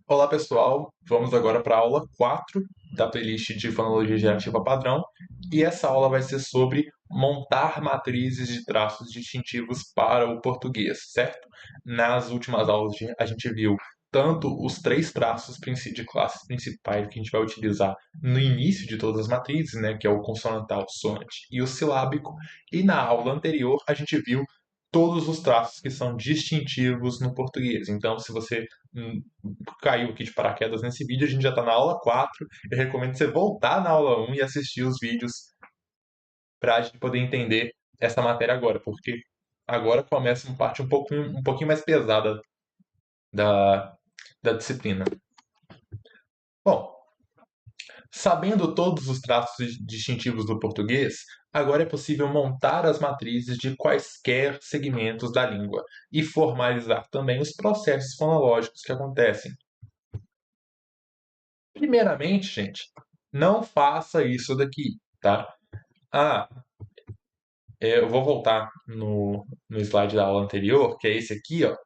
Olá pessoal, vamos agora para a aula 4 da playlist de fonologia gerativa padrão e essa aula vai ser sobre montar matrizes de traços distintivos para o português, certo? Nas últimas aulas a gente viu tanto os três traços de classes principais que a gente vai utilizar no início de todas as matrizes, né, que é o consonantal, soante e o silábico, e na aula anterior a gente viu todos os traços que são distintivos no português. Então, se você caiu aqui de paraquedas nesse vídeo, a gente já está na aula 4. Eu recomendo você voltar na aula 1 e assistir os vídeos para a gente poder entender essa matéria agora, porque agora começa uma parte um pouquinho mais pesada da, da disciplina. Bom, sabendo todos os traços distintivos do português, agora é possível montar as matrizes de quaisquer segmentos da língua e formalizar também os processos fonológicos que acontecem. Primeiramente, gente, não faça isso daqui, tá? Ah, eu vou voltar no slide da aula anterior, que é esse aqui, ó.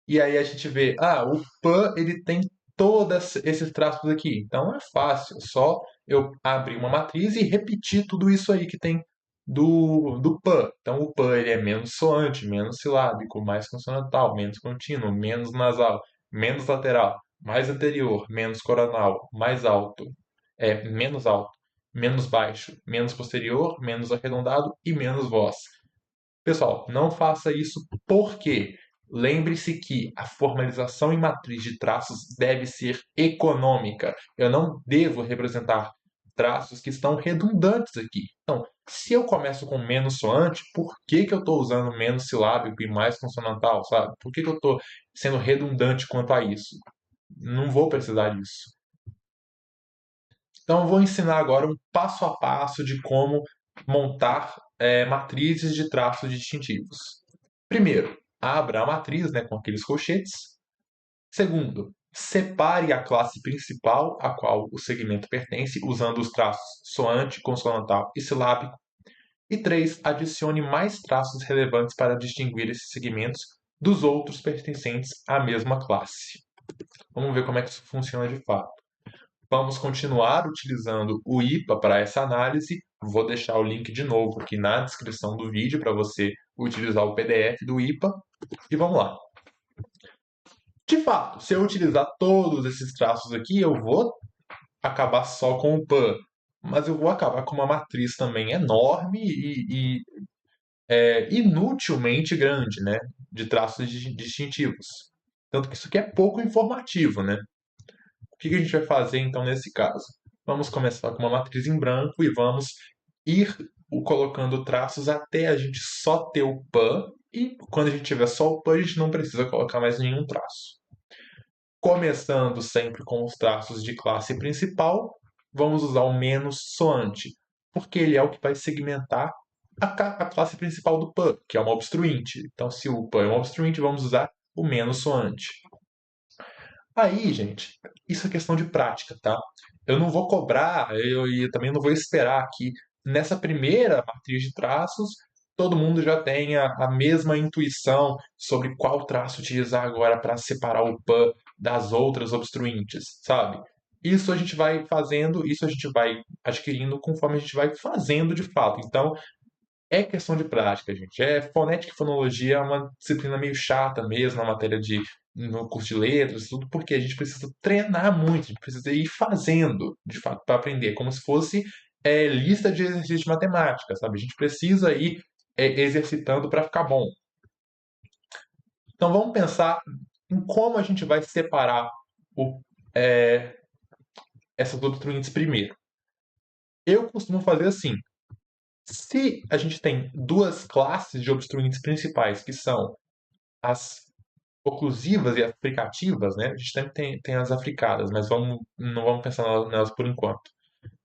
E aí a gente vê, o PAN ele tem todos esses traços aqui. Então é fácil, é só eu abrir uma matriz e repetir tudo isso aí que tem do PAN. Então o PAN ele é menos soante, menos silábico, mais consonantal, menos contínuo, menos nasal, menos lateral, mais anterior, menos coronal, mais alto, menos alto, menos baixo, menos posterior, menos arredondado e menos voz. Pessoal, não faça isso porque lembre-se que a formalização em matriz de traços deve ser econômica. Eu não devo representar traços que estão redundantes aqui. Então, se eu começo com menos soante, por que eu estou usando menos silábico e mais consonantal, sabe? Por que eu estou sendo redundante quanto a isso? Não vou precisar disso. Então, eu vou ensinar agora um passo a passo de como montar matrizes de traços distintivos. Primeiro, abra a matriz, né, com aqueles colchetes. Segundo, separe a classe principal a qual o segmento pertence, usando os traços soante, consonantal e silábico. E 3, adicione mais traços relevantes para distinguir esses segmentos dos outros pertencentes à mesma classe. Vamos ver como é que isso funciona de fato. Vamos continuar utilizando o IPA para essa análise. Vou deixar o link de novo aqui na descrição do vídeo para você utilizar o PDF do IPA. E vamos lá. De fato, se eu utilizar todos esses traços aqui, eu vou acabar só com o PAN. Mas eu vou acabar com uma matriz também enorme e inutilmente grande, né? De traços distintivos. Tanto que isso aqui é pouco informativo, né? O que a gente vai fazer então nesse caso? Vamos começar com uma matriz em branco e vamos ir colocando traços até a gente só ter o PAN. E quando a gente tiver só o PAN, a gente não precisa colocar mais nenhum traço. Começando sempre com os traços de classe principal, vamos usar o menos soante, porque ele é o que vai segmentar a classe principal do PAN, que é uma obstruinte. Então, se o PAN é uma obstruinte, vamos usar o menos soante. Aí, gente, isso é questão de prática, tá? Eu não vou cobrar, eu também não vou esperar que nessa primeira matriz de traços todo mundo já tenha a mesma intuição sobre qual traço utilizar agora para separar o PAN das outras obstruintes, sabe? Isso a gente vai fazendo, isso a gente vai adquirindo conforme a gente vai fazendo de fato. Então, é questão de prática, gente. Fonética e fonologia é uma disciplina meio chata mesmo, na matéria no curso de letras, tudo, porque a gente precisa treinar muito, a gente precisa ir fazendo, de fato, para aprender, como se fosse lista de exercícios de matemática, sabe? A gente precisa ir exercitando para ficar bom. Então vamos pensar em como a gente vai separar o, é, essas obstruintes primeiro. Eu costumo fazer assim. Se a gente tem duas classes de obstruintes principais, que são as oclusivas e as fricativas, né? A gente sempre tem as africadas, mas não vamos pensar nelas por enquanto.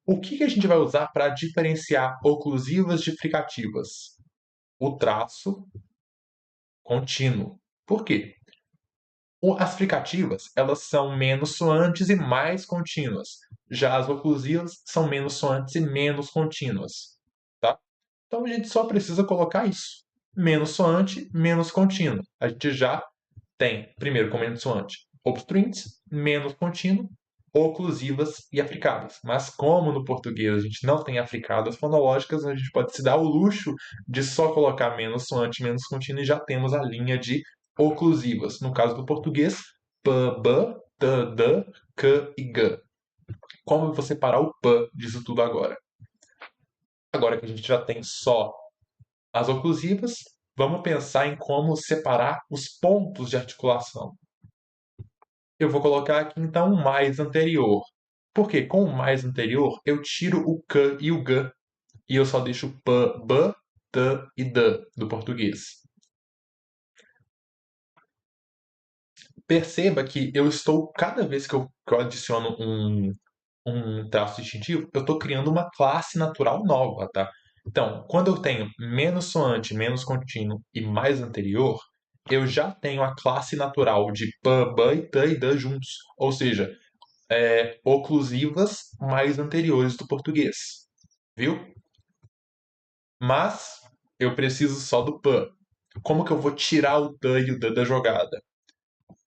O que a gente vai usar para diferenciar oclusivas de fricativas? O traço contínuo. Por quê? As fricativas, elas são menos soantes e mais contínuas. Já as oclusivas são menos soantes e menos contínuas. Tá? Então a gente só precisa colocar isso. Menos soante, menos contínuo. A gente já tem, primeiro, com menos soante, obstruintes, menos contínuo, oclusivas e africadas. Mas como no português a gente não tem africadas fonológicas, a gente pode se dar o luxo de só colocar menos soante, menos contínuo e já temos a linha de oclusivas. No caso do português, p, b, t, d, k e g. Como eu vou separar o p disso tudo agora? Agora que a gente já tem só as oclusivas, vamos pensar em como separar os pontos de articulação. Eu vou colocar aqui então o mais anterior. Porque com o mais anterior eu tiro o k e o g e eu só deixo p, b, t e d do português. Perceba que eu estou, cada vez que eu adiciono um traço distintivo, eu estou criando uma classe natural nova, tá? Então, quando eu tenho menos soante, menos contínuo e mais anterior, eu já tenho a classe natural de p, b, e t e d juntos. Ou seja, oclusivas mais anteriores do português. Viu? Mas eu preciso só do p. Como que eu vou tirar o t e o d da jogada?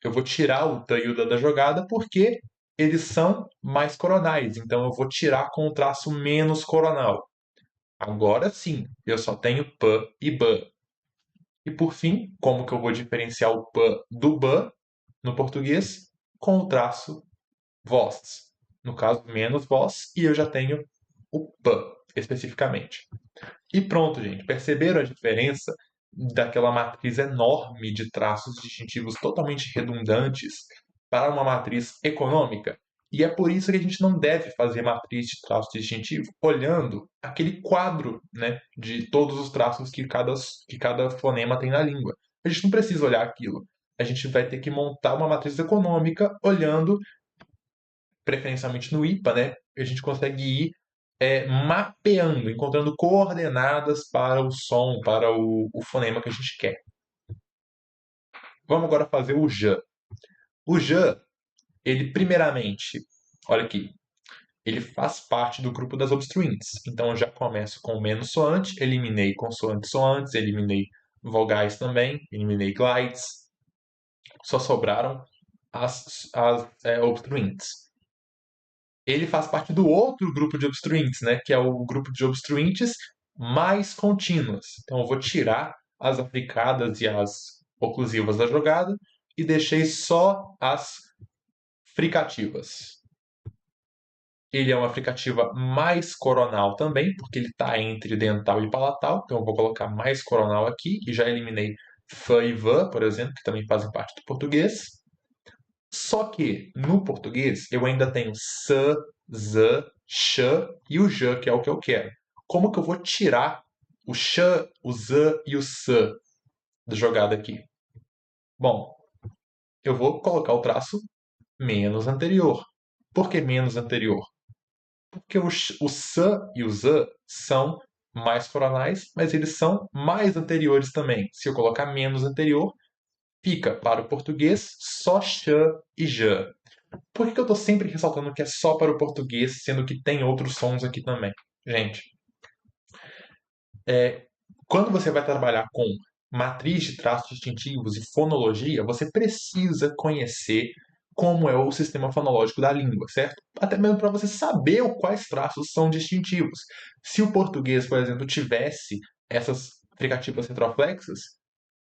Eu vou tirar o t e o d da jogada porque eles são mais coronais. Então eu vou tirar com o traço menos coronal. Agora sim, eu só tenho p e b. E por fim, como que eu vou diferenciar o p do b no português? Com o traço voz. No caso, menos voz, e eu já tenho o p especificamente. E pronto, gente. Perceberam a diferença daquela matriz enorme de traços distintivos totalmente redundantes para uma matriz econômica? E é por isso que a gente não deve fazer matriz de traço distintivo olhando aquele quadro, né, de todos os traços que cada fonema tem na língua. A gente não precisa olhar aquilo. A gente vai ter que montar uma matriz econômica olhando, preferencialmente no IPA, né? A gente consegue ir mapeando, encontrando coordenadas para o som, para o fonema que a gente quer. Vamos agora fazer o J. O J, ele primeiramente, olha aqui, ele faz parte do grupo das obstruintes. Então eu já começo com menos soante, eliminei consoantes soantes, eliminei vogais também, eliminei glides. Só sobraram as obstruintes. Ele faz parte do outro grupo de obstruintes, né, que é o grupo de obstruintes mais contínuas. Então eu vou tirar as africadas e as oclusivas da jogada e deixei só as fricativas. Ele é uma fricativa mais coronal também, porque ele está entre dental e palatal. Então eu vou colocar mais coronal aqui e já eliminei fã e vã, por exemplo, que também fazem parte do português. Só que no português eu ainda tenho s, z, sh e o j, que é o que eu quero. Como que eu vou tirar o sh, o z e o s da jogada aqui? Bom, eu vou colocar o traço menos anterior. Por que menos anterior? Porque o s e o z são mais coronais, mas eles são mais anteriores também. Se eu colocar menos anterior, fica para o português só sh e j. Por que eu estou sempre ressaltando que é só para o português, sendo que tem outros sons aqui também? Gente, quando você vai trabalhar com matriz de traços distintivos e fonologia, você precisa conhecer como é o sistema fonológico da língua, certo? Até mesmo para você saber quais traços são distintivos. Se o português, por exemplo, tivesse essas fricativas retroflexas,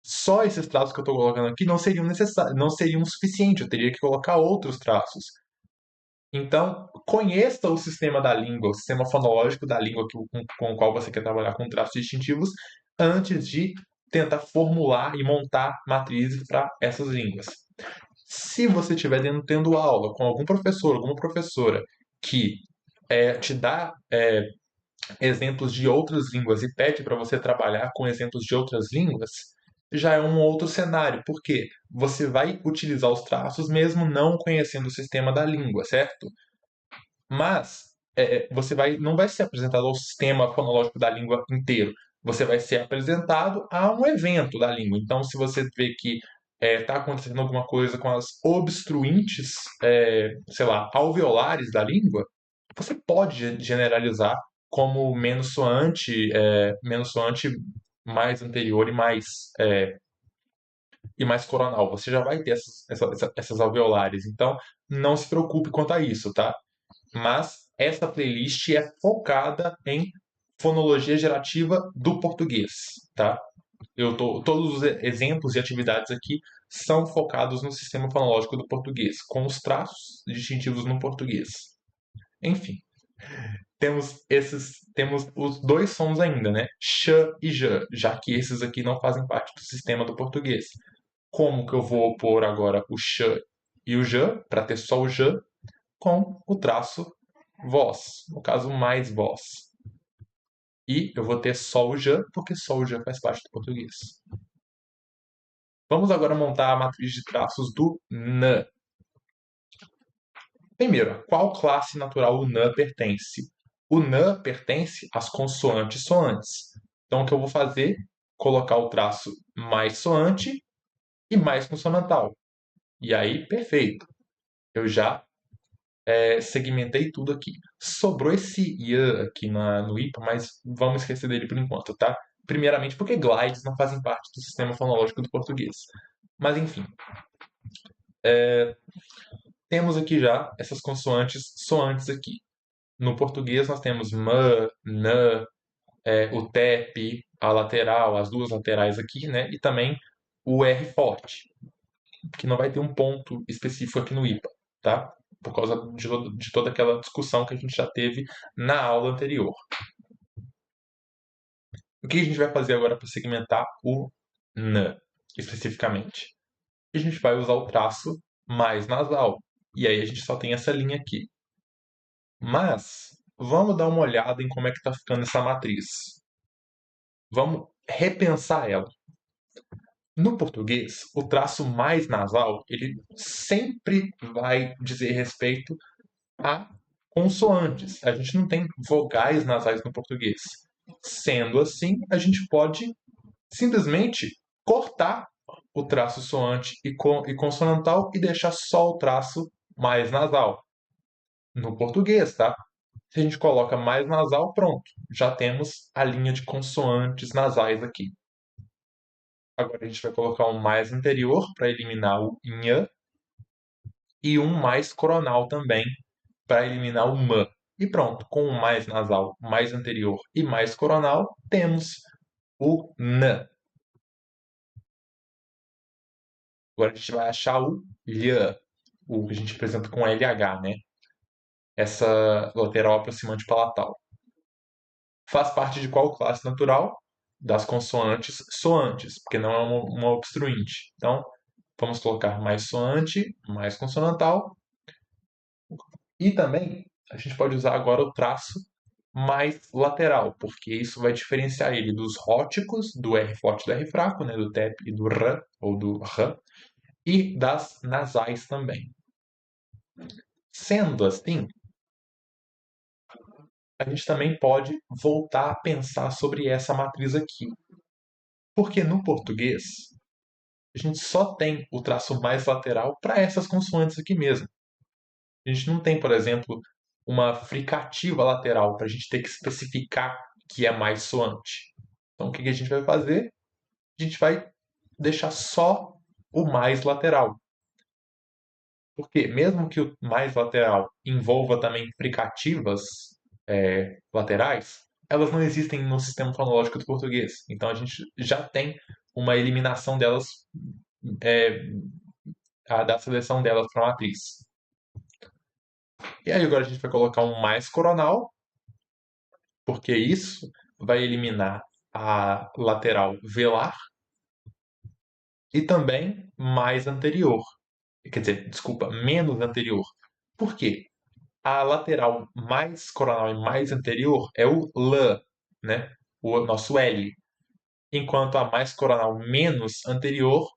só esses traços que eu estou colocando aqui não seriam necessários, não seriam suficientes. Eu teria que colocar outros traços. Então, conheça o sistema da língua, o sistema fonológico da língua com o qual você quer trabalhar com traços distintivos, antes de tentar formular e montar matrizes para essas línguas. Se você estiver tendo aula com algum professor, alguma professora que te dá exemplos de outras línguas e pede para você trabalhar com exemplos de outras línguas, já é um outro cenário, porque você vai utilizar os traços mesmo não conhecendo o sistema da língua, certo? Mas você não vai ser apresentado ao sistema fonológico da língua inteiro. Você vai ser apresentado a um evento da língua. Então, se você vê que está acontecendo alguma coisa com as obstruintes, sei lá, alveolares da língua, você pode generalizar como menos soante mais anterior e mais e mais coronal. Você já vai ter essas alveolares. Então, não se preocupe quanto a isso, tá? Mas essa playlist é focada em fonologia gerativa do português, tá? Todos os exemplos e atividades aqui são focados no sistema fonológico do português, com os traços distintivos no português. Enfim, temos os dois sons ainda, né? Sh e j, já que esses aqui não fazem parte do sistema do português. Como que eu vou opor agora o sh e o j, para ter só o j, com o traço voz, no caso mais voz. E eu vou ter só o j, porque só o j faz parte do português. Vamos agora montar a matriz de traços do n. Primeiro, a qual classe natural o n pertence? O n pertence às consoantes soantes. Então, o que eu vou fazer? Colocar o traço mais soante e mais consonantal. E aí, perfeito. Eu já segmentei tudo aqui. Sobrou esse i aqui no IPA, mas vamos esquecer dele por enquanto, tá? Primeiramente porque glides não fazem parte do sistema fonológico do português. Mas enfim. Temos aqui já essas consoantes soantes aqui. No português nós temos m, n, o TEP, a lateral, as duas laterais aqui, né? E também o R forte, que não vai ter um ponto específico aqui no IPA, tá? Por causa de toda aquela discussão que a gente já teve na aula anterior. O que a gente vai fazer agora para segmentar o N, especificamente? A gente vai usar o traço mais nasal. E aí a gente só tem essa linha aqui. Mas, vamos dar uma olhada em como é que está ficando essa matriz. Vamos repensar ela. No português, o traço mais nasal, ele sempre vai dizer respeito a consoantes. A gente não tem vogais nasais no português. Sendo assim, a gente pode simplesmente cortar o traço soante e consonantal e deixar só o traço mais nasal. No português, tá? Se a gente coloca mais nasal, pronto. Já temos a linha de consoantes nasais aqui. Agora a gente vai colocar um mais anterior para eliminar o nh e um mais coronal também para eliminar o m. E pronto, com o mais nasal, mais anterior e mais coronal, temos o n. Agora a gente vai achar o lh, o que a gente apresenta com LH, né? Essa lateral aproximante palatal. Faz parte de qual classe natural? Das consoantes soantes, porque não é uma obstruinte. Então, vamos colocar mais soante, mais consonantal. E também a gente pode usar agora o traço mais lateral, porque isso vai diferenciar ele dos róticos, do R forte e do R fraco, né, do TEP e do R, ou do R, e das nasais também. Sendo assim, a gente também pode voltar a pensar sobre essa matriz aqui. Porque no português, a gente só tem o traço mais lateral para essas consoantes aqui mesmo. A gente não tem, por exemplo, uma fricativa lateral para a gente ter que especificar que é mais soante. Então, o que a gente vai fazer? A gente vai deixar só o mais lateral. Porque mesmo que o mais lateral envolva também fricativas laterais, elas não existem no sistema fonológico do português. Então a gente já tem uma eliminação delas, é, da seleção delas para a matriz. E aí agora a gente vai colocar um mais coronal, porque isso vai eliminar a lateral velar e também mais anterior. Quer dizer, desculpa, menos anterior. Por quê? A lateral mais coronal e mais anterior é o L, né? O nosso L. Enquanto a mais coronal menos anterior,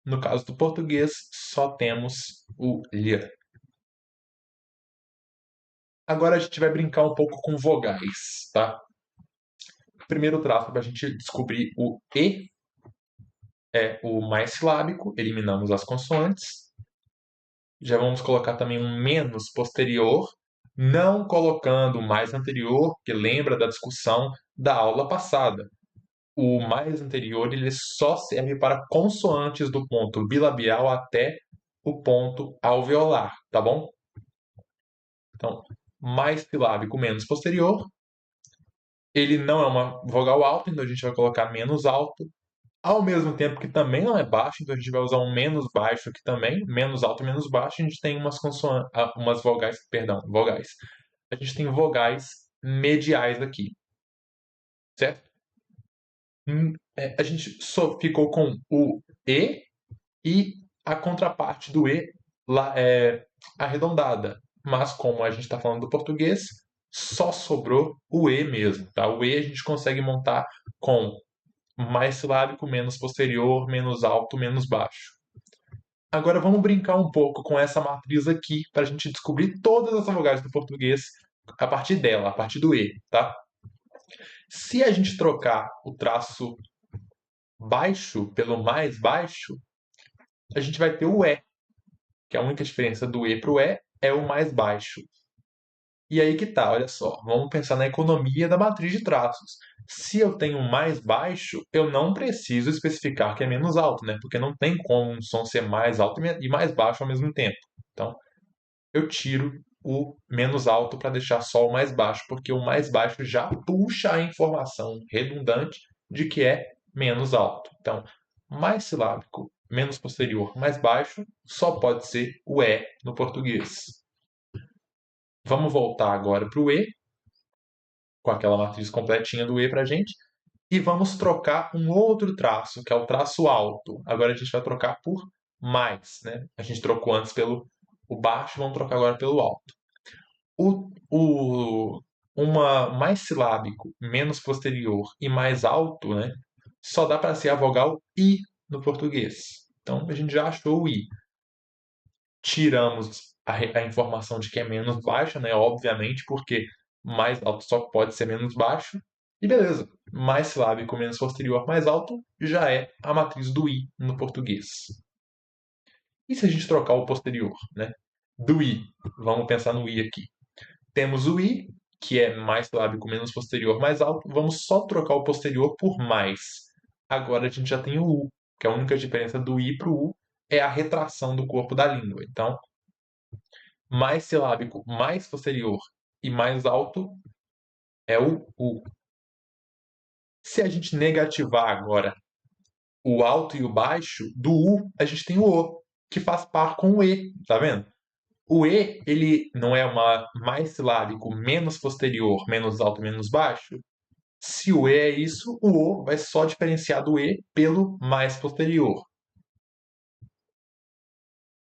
no caso do português, só temos o L. Agora a gente vai brincar um pouco com vogais, tá? Primeiro traço para a gente descobrir o E é o mais silábico, eliminamos as consoantes. Já vamos colocar também um menos posterior, não colocando o mais anterior, que lembra da discussão da aula passada. o mais anterior ele só serve para consoantes do ponto bilabial até o ponto alveolar, tá bom? Então, mais silábico menos posterior, ele não é uma vogal alta, então a gente vai colocar menos alto, ao mesmo tempo que também não é baixo, então a gente vai usar um menos baixo aqui também, menos alto e menos baixo, a gente tem umas vogais, perdão, vogais. A gente tem vogais mediais aqui, certo? A gente só ficou com o E e a contraparte do E lá é arredondada. Mas como a gente está falando do português, só sobrou o E mesmo, tá? O E a gente consegue montar com mais silábico, menos posterior, menos alto, menos baixo. Agora vamos brincar um pouco com essa matriz aqui para a gente descobrir todas as vogais do português a partir dela, a partir do E, tá? Se a gente trocar o traço baixo pelo mais baixo, a gente vai ter o E, que a única diferença do E para o E é o mais baixo. E aí que tá, olha só, vamos pensar na economia da matriz de traços. Se eu tenho um mais baixo, eu não preciso especificar que é menos alto, né? Porque não tem como um som ser mais alto e mais baixo ao mesmo tempo. Então, eu tiro o menos alto para deixar só o mais baixo, porque o mais baixo já puxa a informação redundante de que é menos alto. Então, mais silábico, menos posterior, mais baixo, só pode ser o E no português. Vamos voltar agora para o E, com aquela matriz completinha do E para a gente, e vamos trocar um outro traço, que é o traço alto. Agora a gente vai trocar por mais, né? A gente trocou antes pelo o baixo, vamos trocar agora pelo alto. Uma mais silábico, menos posterior e mais alto, né? Só dá para ser a vogal I no português. Então a gente já achou o I. Tiramos a informação de que é menos baixa, né? Obviamente, porque mais alto só pode ser menos baixo. E beleza, mais silábico, menos posterior, mais alto, já é a matriz do I no português. E se a gente trocar o posterior, né? Do I, vamos pensar no I aqui. Temos o I, que é mais silábico, menos posterior, mais alto. Vamos só trocar o posterior por mais. Agora a gente já tem o U, que a única diferença do I para o U é a retração do corpo da língua. Então, mais silábico, mais posterior e mais alto é o U. Se a gente negativar agora o alto e o baixo, do U a gente tem o O, que faz par com o E, tá vendo? O E, ele não é uma mais silábico, menos posterior, menos alto, menos baixo? Se o E é isso, o O vai só diferenciar do E pelo mais posterior.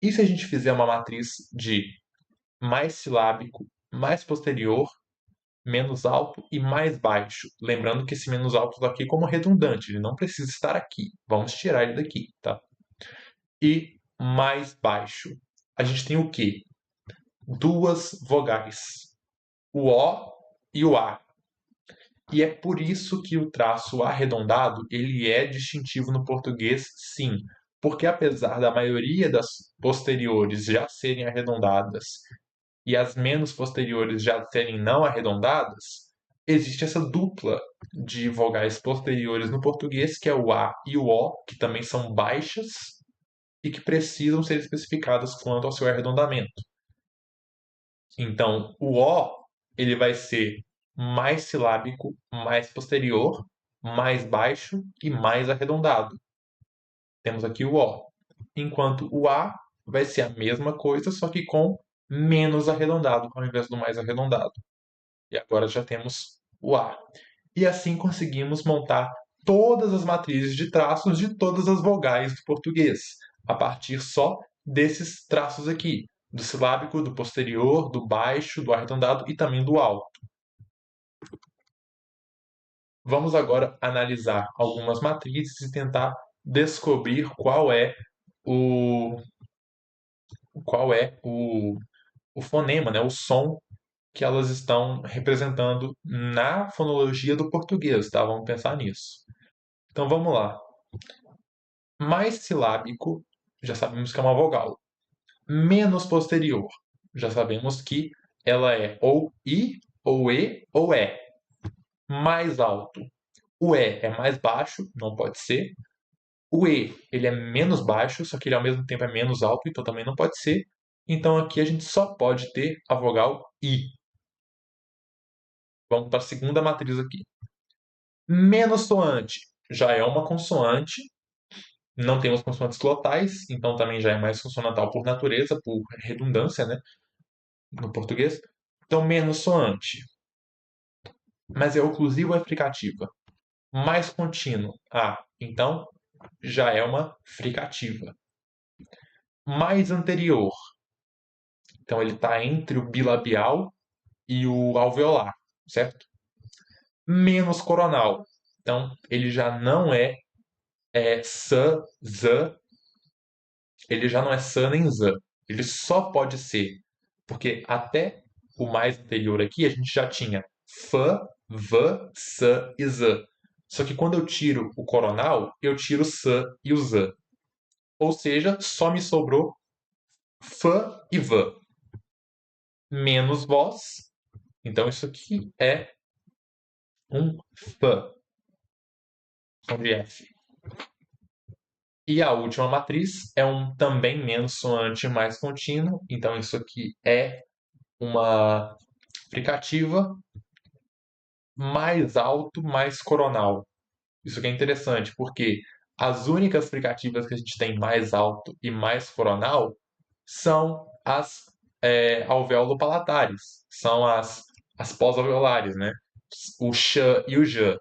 E se a gente fizer uma matriz de mais silábico, mais posterior, menos alto e mais baixo? Lembrando que esse menos alto está aqui como redundante, ele não precisa estar aqui. Vamos tirar ele daqui, tá? E mais baixo. A gente tem o quê? Duas vogais, o O e o A. E é por isso que o traço arredondado ele é distintivo no português, sim. Porque apesar da maioria das posteriores já serem arredondadas e as menos posteriores já serem não arredondadas, existe essa dupla de vogais posteriores no português, que é o A e o O, que também são baixas e que precisam ser especificadas quanto ao seu arredondamento. Então, o O ele vai ser mais silábico, mais posterior, mais baixo e mais arredondado. Temos aqui o O. Enquanto o A vai ser a mesma coisa, só que com menos arredondado ao invés do mais arredondado. E agora já temos o A. E assim conseguimos montar todas as matrizes de traços de todas as vogais do português, a partir só desses traços aqui, do silábico, do posterior, do baixo, do arredondado e também do alto. Vamos agora analisar algumas matrizes e tentar descobrir o, qual é o fonema, né, o som que elas estão representando na fonologia do português, tá? Vamos pensar nisso. Então vamos lá. Mais silábico, já sabemos que é uma vogal. Menos posterior, já sabemos que ela é ou I, ou E, ou É. Mais alto. O E é mais baixo, não pode ser. O E, ele é menos baixo, só que ele ao mesmo tempo é menos alto, então também não pode ser. Então aqui a gente só pode ter a vogal I. Vamos para a segunda matriz aqui. Menos soante já é uma consoante, não temos consoantes glotais, então também já é mais consonantal por natureza, por redundância, né, no português. Então, menos soante. Mas é oclusiva ou é fricativa? Mais contínuo. Então já é uma fricativa. Mais anterior. Então ele está entre o bilabial e o alveolar, certo? Menos coronal. Então ele já não é sã, zã, ele já não é sã nem zã. Ele só pode ser, porque até o mais anterior aqui a gente já tinha fã, vã, sã e zã. Só que quando eu tiro o coronal, eu tiro o sã e o zã. Ou seja, só me sobrou fã e vã. Menos voz. Então isso aqui é um fã, som de F. E a última matriz é um também menos soante mais contínuo. Então isso aqui é uma fricativa mais alto, mais coronal. Isso aqui é interessante, porque as únicas fricativas que a gente tem mais alto e mais coronal são as alveolo-palatares, são as pós-alveolares, né? O sh e o j.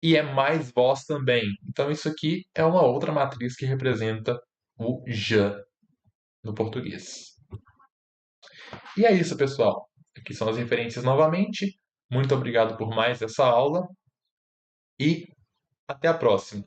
E é mais voz também. Então isso aqui é uma outra matriz que representa o j no português. E é isso, pessoal. Aqui são as referências novamente. Muito obrigado por mais essa aula e até a próxima.